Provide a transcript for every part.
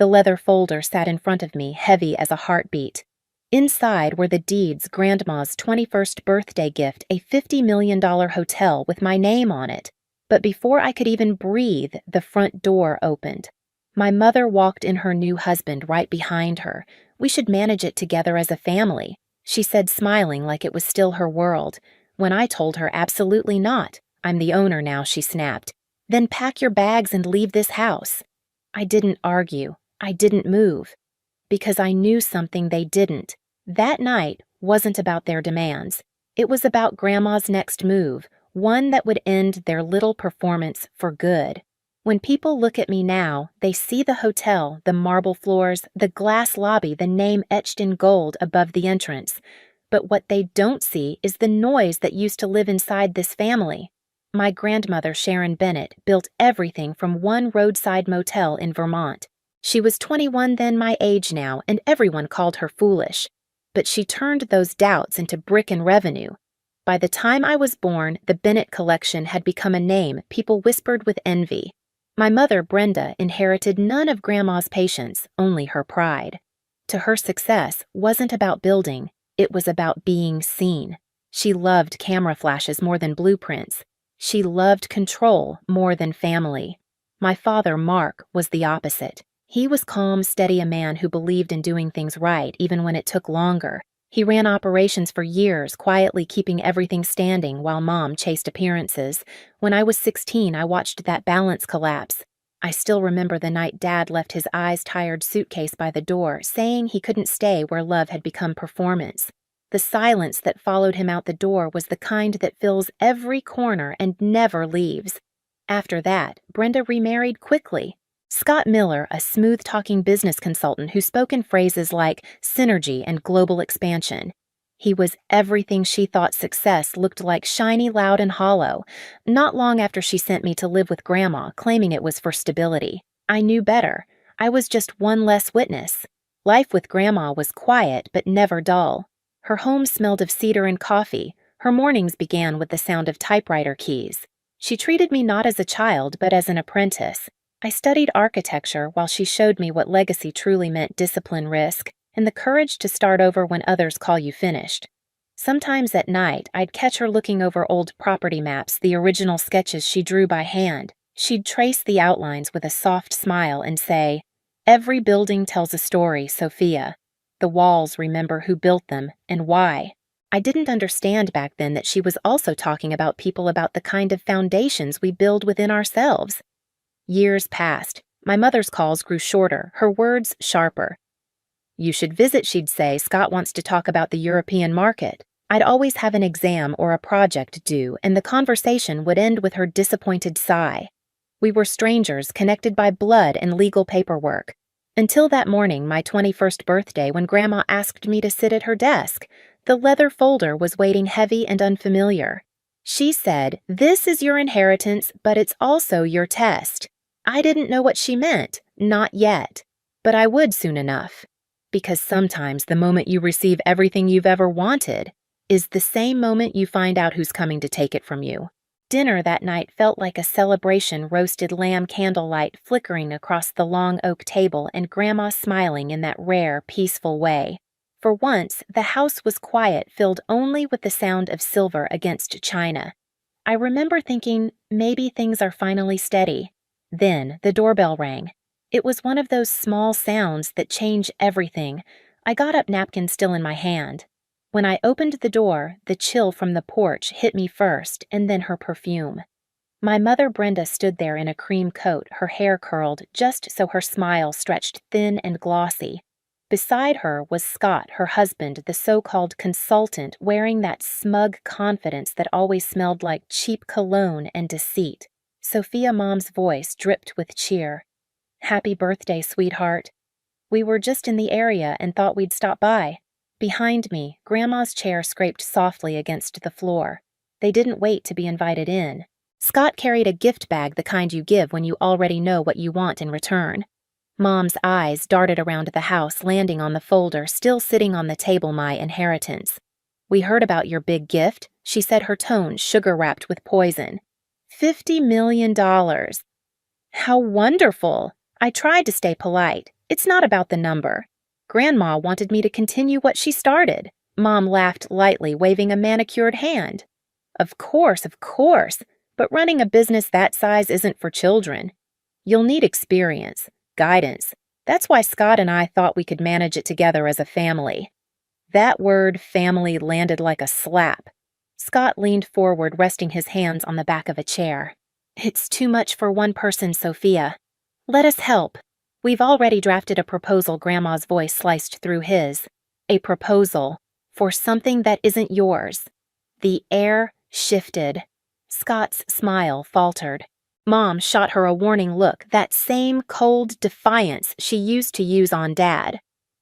The leather folder sat in front of me, heavy as a heartbeat. Inside were the deeds Grandma's 21st birthday gift, a $50 million hotel with my name on it. But before I could even breathe, the front door opened. My mother walked in her new husband right behind her. "We should manage it together as a family," she said, smiling like it was still her world. When I told her absolutely not. "I'm the owner now," she snapped. "Then pack your bags and leave this house." I didn't argue. I didn't move. Because I knew something they didn't. That night wasn't about their demands. It was about Grandma's next move, one that would end their little performance for good. When people look at me now, they see the hotel, the marble floors, the glass lobby, the name etched in gold above the entrance. But what they don't see is the noise that used to live inside this family. My grandmother, Sharon Bennett, built everything from one roadside motel in Vermont. She was 21 then, my age now, and everyone called her foolish. But she turned those doubts into brick and revenue. By the time I was born, the Bennett collection had become a name people whispered with envy. My mother, Brenda, inherited none of Grandma's patience, only her pride. To her, success wasn't about building, it was about being seen. She loved camera flashes more than blueprints. She loved control more than family. My father, Mark, was the opposite. He was calm, steady, a man who believed in doing things right even when it took longer. He ran operations for years, quietly keeping everything standing while Mom chased appearances. When I was 16, I watched that balance collapse. I still remember the night Dad left his eyes-tired suitcase by the door, saying he couldn't stay where love had become performance. The silence that followed him out the door was the kind that fills every corner and never leaves. After that, Brenda remarried quickly. Scott Miller, a smooth-talking business consultant who spoke in phrases like synergy and global expansion. He was everything she thought success looked like, shiny, loud, and hollow. Not long after she sent me to live with Grandma, claiming it was for stability. I knew better. I was just one less witness. Life with Grandma was quiet but never dull. Her home smelled of cedar and coffee. Her mornings began with the sound of typewriter keys. She treated me not as a child but as an apprentice. I studied architecture while she showed me what legacy truly meant: discipline, risk, and the courage to start over when others call you finished. Sometimes at night, I'd catch her looking over old property maps, the original sketches she drew by hand. She'd trace the outlines with a soft smile and say, "Every building tells a story, Sophia. The walls remember who built them and why." I didn't understand back then that she was also talking about people, about the kind of foundations we build within ourselves. Years passed. My mother's calls grew shorter, her words sharper. "You should visit," she'd say. "Scott wants to talk about the European market." I'd always have an exam or a project due, and the conversation would end with her disappointed sigh. We were strangers, connected by blood and legal paperwork. Until that morning, my 21st birthday, when Grandma asked me to sit at her desk. The leather folder was waiting, heavy and unfamiliar. She said, "This is your inheritance, but it's also your test." I didn't know what she meant, not yet. But I would soon enough. Because sometimes the moment you receive everything you've ever wanted is the same moment you find out who's coming to take it from you. Dinner that night felt like a celebration, roasted lamb candlelight flickering across the long oak table and Grandma smiling in that rare, peaceful way. For once, the house was quiet, filled only with the sound of silver against china. I remember thinking, maybe things are finally steady. Then the doorbell rang. It was one of those small sounds that change everything. I got up, napkin still in my hand. When I opened the door, the chill from the porch hit me first, and then her perfume. My mother, Brenda, stood there in a cream coat, her hair curled just so her smile stretched thin and glossy. Beside her was Scott, her husband, the so-called consultant, wearing that smug confidence that always smelled like cheap cologne and deceit. Sophia, Mom's voice dripped with cheer. "Happy birthday, sweetheart. We were just in the area and thought we'd stop by." Behind me, Grandma's chair scraped softly against the floor. They didn't wait to be invited in. Scott carried a gift bag, the kind you give when you already know what you want in return. Mom's eyes darted around the house, landing on the folder still sitting on the table, my inheritance. "We heard about your big gift," she said, her tone sugar-wrapped with poison. $50 million. How wonderful! I tried to stay polite. It's not about the number. Grandma wanted me to continue what she started. Mom laughed lightly, waving a manicured hand. Of course, but running a business that size isn't for children. You'll need experience, guidance. That's why Scott and I thought we could manage it together as a family. That word family landed like a slap. Scott leaned forward, resting his hands on the back of a chair. It's too much for one person, Sophia. Let us help. We've already drafted a proposal. Grandma's voice sliced through his. A proposal for something that isn't yours. The air shifted. Scott's smile faltered. Mom shot her a warning look, that same cold defiance she used to use on Dad.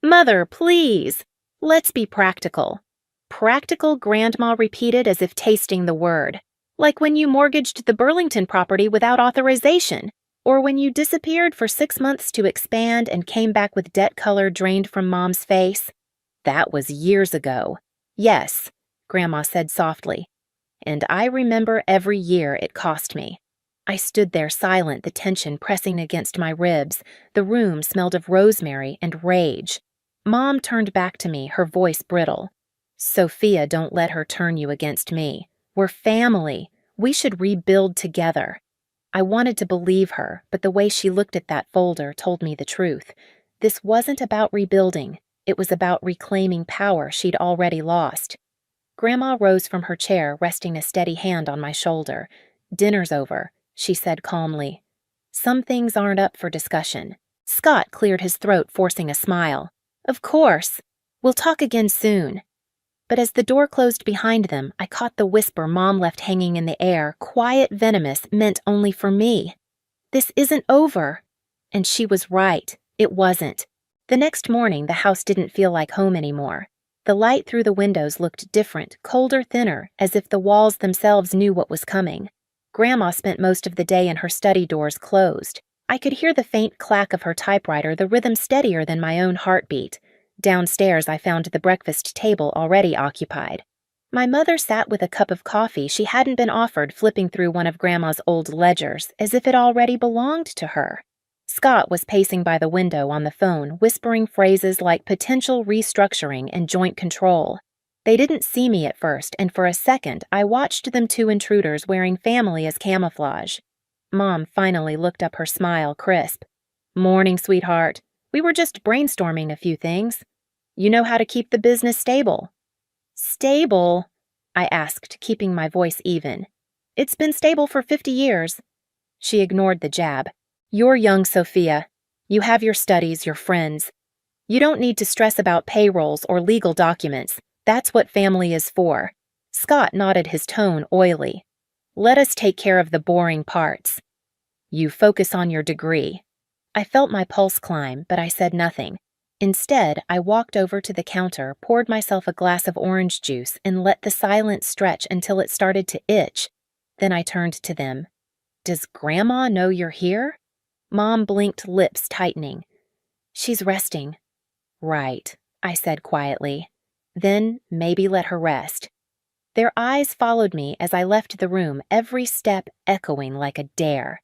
Mother, please. Let's be practical. Practical, Grandma repeated as if tasting the word. Like when you mortgaged the Burlington property without authorization, or when you disappeared for 6 months to expand and came back with debt color drained from Mom's face. That was years ago. Yes, Grandma said softly. And I remember every year it cost me. I stood there silent, the tension pressing against my ribs. The room smelled of rosemary and rage. Mom turned back to me, her voice brittle. Sophia, don't let her turn you against me. We're family. We should rebuild together. I wanted to believe her, but the way she looked at that folder told me the truth. This wasn't about rebuilding. It was about reclaiming power she'd already lost. Grandma rose from her chair, resting a steady hand on my shoulder. Dinner's over, she said calmly. Some things aren't up for discussion. Scott cleared his throat, forcing a smile. Of course. We'll talk again soon. But as the door closed behind them, I caught the whisper Mom left hanging in the air, quiet, venomous, meant only for me. This isn't over. And she was right. It wasn't. The next morning, the house didn't feel like home anymore. The light through the windows looked different, colder, thinner, as if the walls themselves knew what was coming. Grandma spent most of the day in her study, doors closed. I could hear the faint clack of her typewriter, the rhythm steadier than my own heartbeat. Downstairs, I found the breakfast table already occupied. My mother sat with a cup of coffee she hadn't been offered, flipping through one of Grandma's old ledgers, as if it already belonged to her. Scott was pacing by the window on the phone, whispering phrases like potential restructuring and joint control. They didn't see me at first, and for a second, I watched them, two intruders wearing family as camouflage. Mom finally looked up, her smile crisp. Morning, sweetheart. We were just brainstorming a few things. You know how to keep the business stable. Stable? I asked, keeping my voice even. It's been stable for 50 years. She ignored the jab. You're young, Sophia. You have your studies, your friends. You don't need to stress about payrolls or legal documents. That's what family is for. Scott nodded, his tone oily. Let us take care of the boring parts. You focus on your degree. I felt my pulse climb, but I said nothing. Instead, I walked over to the counter, poured myself a glass of orange juice, and let the silence stretch until it started to itch. Then I turned to them. Does Grandma know you're here? Mom blinked, lips tightening. She's resting. Right, I said quietly. Then maybe let her rest. Their eyes followed me as I left the room, every step echoing like a dare.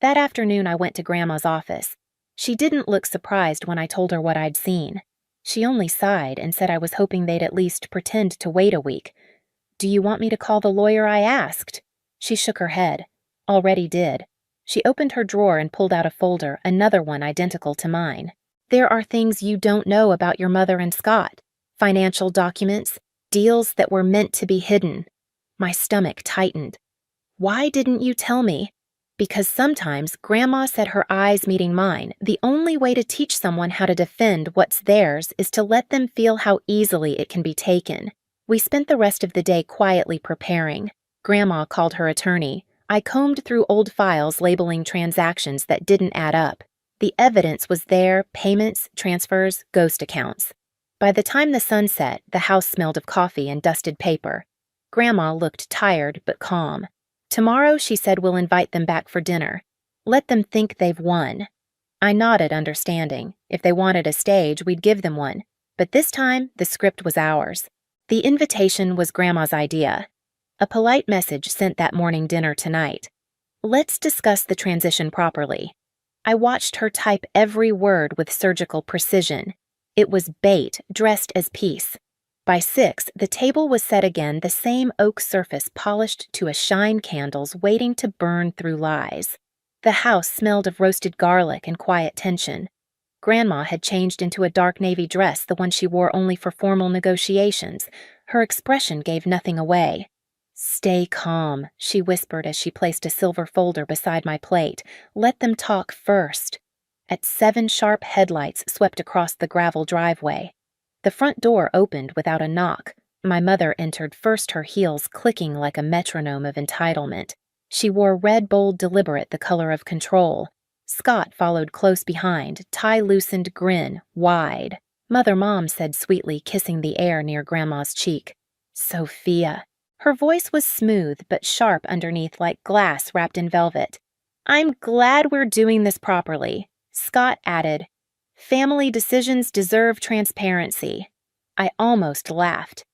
That afternoon, I went to Grandma's office. She didn't look surprised when I told her what I'd seen. She only sighed and said I was hoping they'd at least pretend to wait a week. Do you want me to call the lawyer? I asked. She shook her head. Already did. She opened her drawer and pulled out a folder, another one identical to mine. There are things you don't know about your mother and Scott. Financial documents, deals that were meant to be hidden. My stomach tightened. Why didn't you tell me? Because sometimes, Grandma said, her eyes meeting mine, the only way to teach someone how to defend what's theirs is to let them feel how easily it can be taken. We spent the rest of the day quietly preparing. Grandma called her attorney. I combed through old files labeling transactions that didn't add up. The evidence was there: payments, transfers, ghost accounts. By the time the sun set, the house smelled of coffee and dusted paper. Grandma looked tired but calm. Tomorrow, she said, we'll invite them back for dinner. Let them think they've won. I nodded, understanding. If they wanted a stage, we'd give them one. But this time, the script was ours. The invitation was Grandma's idea. A polite message sent that morning dinner tonight. Let's discuss the transition properly. I watched her type every word with surgical precision. It was bait dressed as peace. By 6, the table was set again, the same oak surface polished to a shine, candles waiting to burn through lies. The house smelled of roasted garlic and quiet tension. Grandma had changed into a dark navy dress, the one she wore only for formal negotiations. Her expression gave nothing away. "Stay calm," she whispered as she placed a silver folder beside my plate. "Let them talk first." At 7, sharp headlights swept across the gravel driveway. The front door opened without a knock. My mother entered first, her heels clicking like a metronome of entitlement. She wore red, bold, deliberate, the color of control. Scott followed close behind, tie-loosened grin, wide. Mom said sweetly, kissing the air near Grandma's cheek. "Sophia." Her voice was smooth but sharp underneath, like glass wrapped in velvet. "I'm glad we're doing this properly." Scott added, "Family decisions deserve transparency." I almost laughed.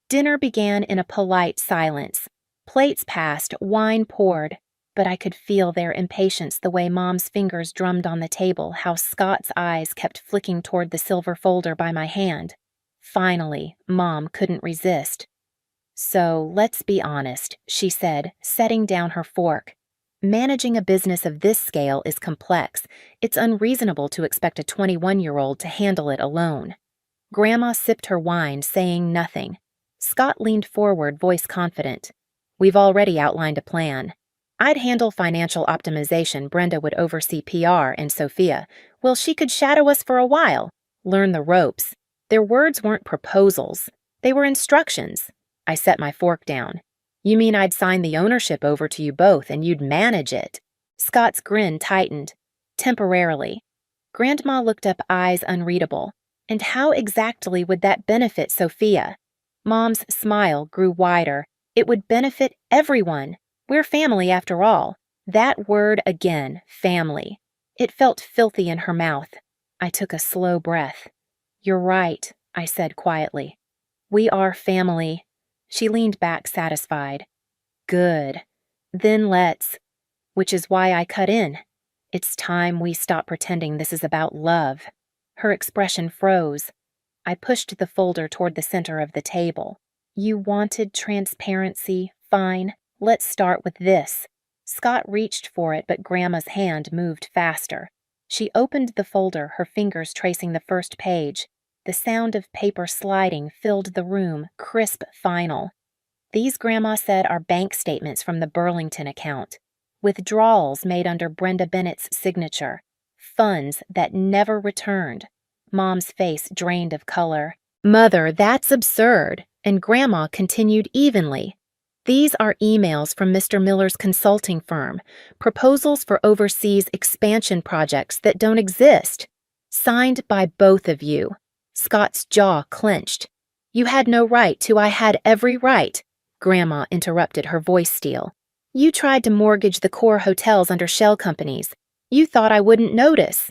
Dinner began in a polite silence. Plates passed, wine poured, but I could feel their impatience the way Mom's fingers drummed on the table, how Scott's eyes kept flicking toward the silver folder by my hand. Finally, Mom couldn't resist. "So, let's be honest," she said, setting down her fork. "Managing a business of this scale is complex. It's unreasonable to expect a 21-year-old to handle it alone." Grandma sipped her wine, saying nothing. Scott leaned forward, voice confident. "We've already outlined a plan. I'd handle financial optimization, Brenda would oversee PR, and Sophia, well, she could shadow us for a while, learn the ropes." Their words weren't proposals. They were instructions. I set my fork down. "You mean I'd sign the ownership over to you both and you'd manage it?" Scott's grin tightened. "Temporarily." Grandma looked up, eyes unreadable. "And how exactly would that benefit Sophia?" Mom's smile grew wider. "It would benefit everyone. We're family after all." That word again, family. It felt filthy in her mouth. I took a slow breath. "You're right," I said quietly. "We are family." She leaned back, satisfied. "Good. Then let's." Which is why I cut in. "It's time we stop pretending this is about love." Her expression froze. I pushed the folder toward the center of the table. "You wanted transparency. Fine. Let's start with this." Scott reached for it, but Grandma's hand moved faster. She opened the folder, her fingers tracing the first page. The sound of paper sliding filled the room, crisp, final. "These," Grandma said, "are bank statements from the Burlington account. Withdrawals made under Brenda Bennett's signature. Funds that never returned." Mom's face drained of color. "Mother, that's absurd." And Grandma continued evenly. "These are emails from Mr. Miller's consulting firm, proposals for overseas expansion projects that don't exist. Signed by both of you." Scott's jaw clenched. "You had no right to. I had every right." Grandma interrupted, her voice steel. "You tried to mortgage the core hotels under shell companies. You thought I wouldn't notice."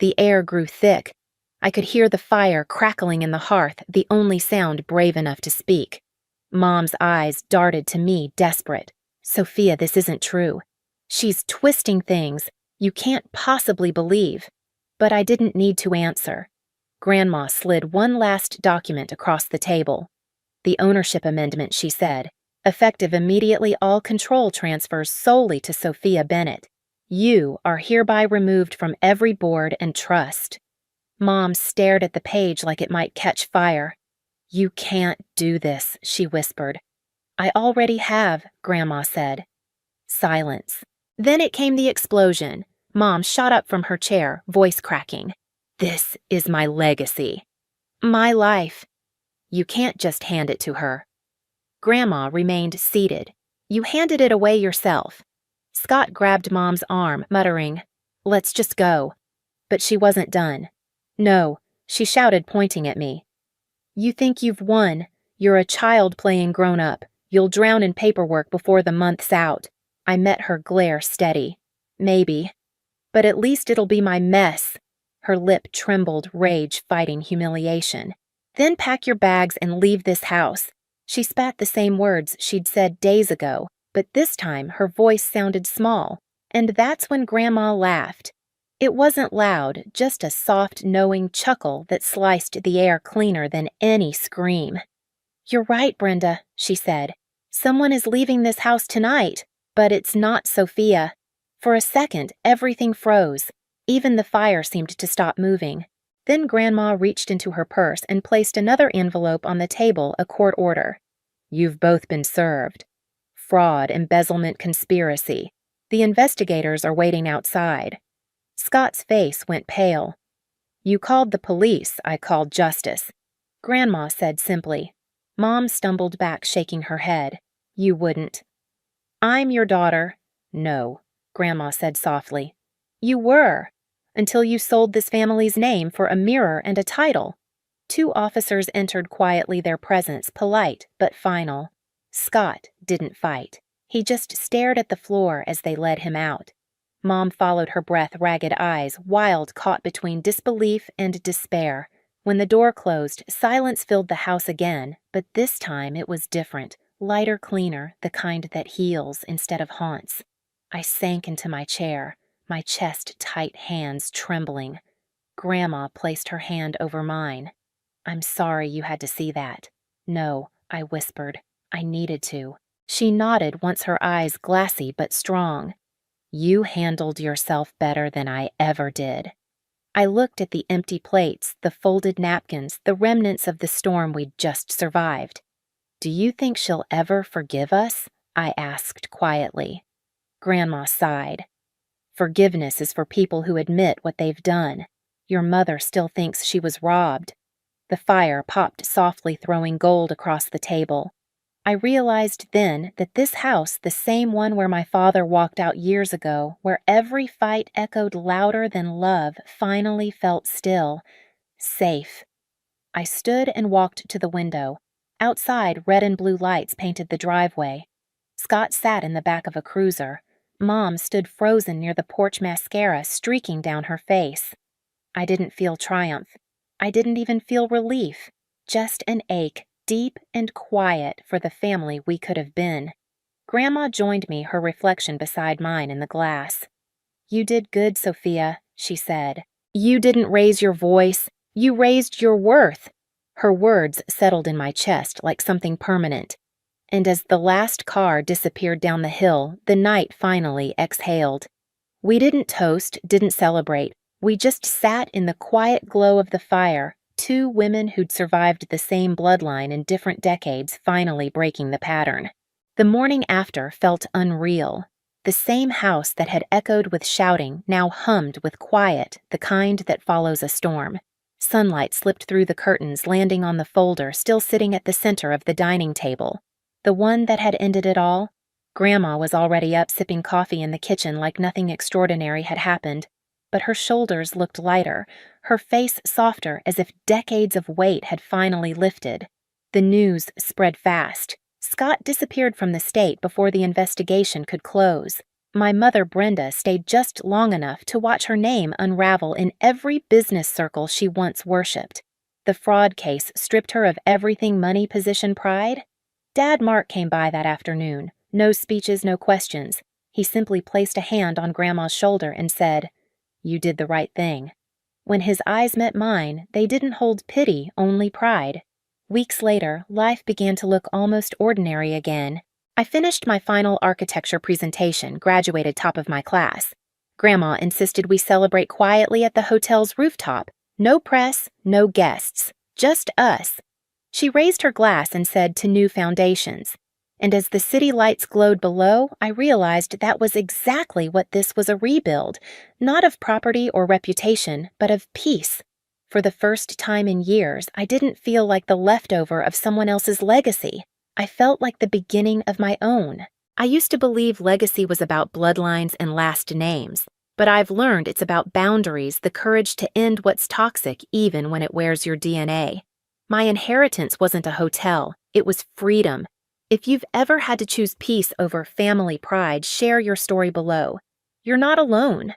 The air grew thick. I could hear the fire crackling in the hearth, the only sound brave enough to speak. Mom's eyes darted to me, desperate. "Sophia, this isn't true. She's twisting things you can't possibly believe." But I didn't need to answer. Grandma slid one last document across the table. "The ownership amendment," she said. "Effective immediately, all control transfers solely to Sophia Bennett. You are hereby removed from every board and trust." Mom stared at the page like it might catch fire. "You can't do this," she whispered. "I already have," Grandma said. Silence. Then it came the explosion. Mom shot up from her chair, voice cracking. "This is my legacy. My life. You can't just hand it to her." Grandma remained seated. "You handed it away yourself." Scott grabbed Mom's arm, muttering, "Let's just go." But she wasn't done. "No," she shouted, pointing at me. "You think you've won. You're a child playing grown-up. You'll drown in paperwork before the month's out." I met her glare steady. "Maybe. But at least it'll be my mess." Her lip trembled, rage fighting humiliation. "Then pack your bags and leave this house." She spat the same words she'd said days ago, but this time her voice sounded small, and that's when Grandma laughed. It wasn't loud, just a soft, knowing chuckle that sliced the air cleaner than any scream. "You're right, Brenda," she said. "Someone is leaving this house tonight, but it's not Sophia." For a second, everything froze. Even the fire seemed to stop moving. Then Grandma reached into her purse and placed another envelope on the table, a court order. "You've both been served. Fraud, embezzlement, conspiracy. The investigators are waiting outside." Scott's face went pale. "You called the police, I called justice," Grandma said simply. Mom stumbled back, shaking her head. "You wouldn't." "I'm your daughter." "No," Grandma said softly. "You were, until you sold this family's name for a mirror and a title." Two officers entered quietly, their presence polite but final. Scott didn't fight. He just stared at the floor as they led him out. Mom followed her breath, ragged eyes, wild, caught between disbelief and despair. When the door closed, silence filled the house again, but this time it was different, lighter, cleaner, the kind that heals instead of haunts. I sank into my chair, my chest tight, hands trembling. Grandma placed her hand over mine. "I'm sorry you had to see that." "No," I whispered. "I needed to." She nodded, once her eyes glassy but strong. "You handled yourself better than I ever did." I looked at the empty plates, the folded napkins, the remnants of the storm we'd just survived. "Do you think she'll ever forgive us?" I asked quietly. Grandma sighed. "Forgiveness is for people who admit what they've done. Your mother still thinks she was robbed." The fire popped softly, throwing gold across the table. I realized then that this house, the same one where my father walked out years ago, where every fight echoed louder than love, finally felt still. Safe. I stood and walked to the window. Outside, red and blue lights painted the driveway. Scott sat in the back of a cruiser. Mom stood frozen near the porch, mascara streaking down her face. I didn't feel triumph. I didn't even feel relief. Just an ache, deep and quiet, for the family we could have been. Grandma joined me, her reflection beside mine in the glass. "You did good, Sophia," she said. "You didn't raise your voice. You raised your worth." Her words settled in my chest like something permanent. And as the last car disappeared down the hill, the night finally exhaled. We didn't toast, didn't celebrate. We just sat in the quiet glow of the fire, two women who'd survived the same bloodline in different decades finally breaking the pattern. The morning after felt unreal. The same house that had echoed with shouting now hummed with quiet, the kind that follows a storm. Sunlight slipped through the curtains, landing on the folder still sitting at the center of the dining table. The one that had ended it all? Grandma was already up, sipping coffee in the kitchen like nothing extraordinary had happened. But her shoulders looked lighter, her face softer, as if decades of weight had finally lifted. The news spread fast. Scott disappeared from the state before the investigation could close. My mother, Brenda, stayed just long enough to watch her name unravel in every business circle she once worshipped. The fraud case stripped her of everything money, position, pride. Dad Mark came by that afternoon. No speeches, no questions. He simply placed a hand on Grandma's shoulder and said, "You did the right thing." When his eyes met mine, they didn't hold pity, only pride. Weeks later, life began to look almost ordinary again. I finished my final architecture presentation, graduated top of my class. Grandma insisted we celebrate quietly at the hotel's rooftop. No press, no guests, just us. She raised her glass and said, "To new foundations." And as the city lights glowed below, I realized that was exactly what this was, a rebuild, not of property or reputation, but of peace. For the first time in years, I didn't feel like the leftover of someone else's legacy. I felt like the beginning of my own. I used to believe legacy was about bloodlines and last names, but I've learned it's about boundaries, the courage to end what's toxic even when it wears your DNA. My inheritance wasn't a hotel, it was freedom. If you've ever had to choose peace over family pride, share your story below. You're not alone.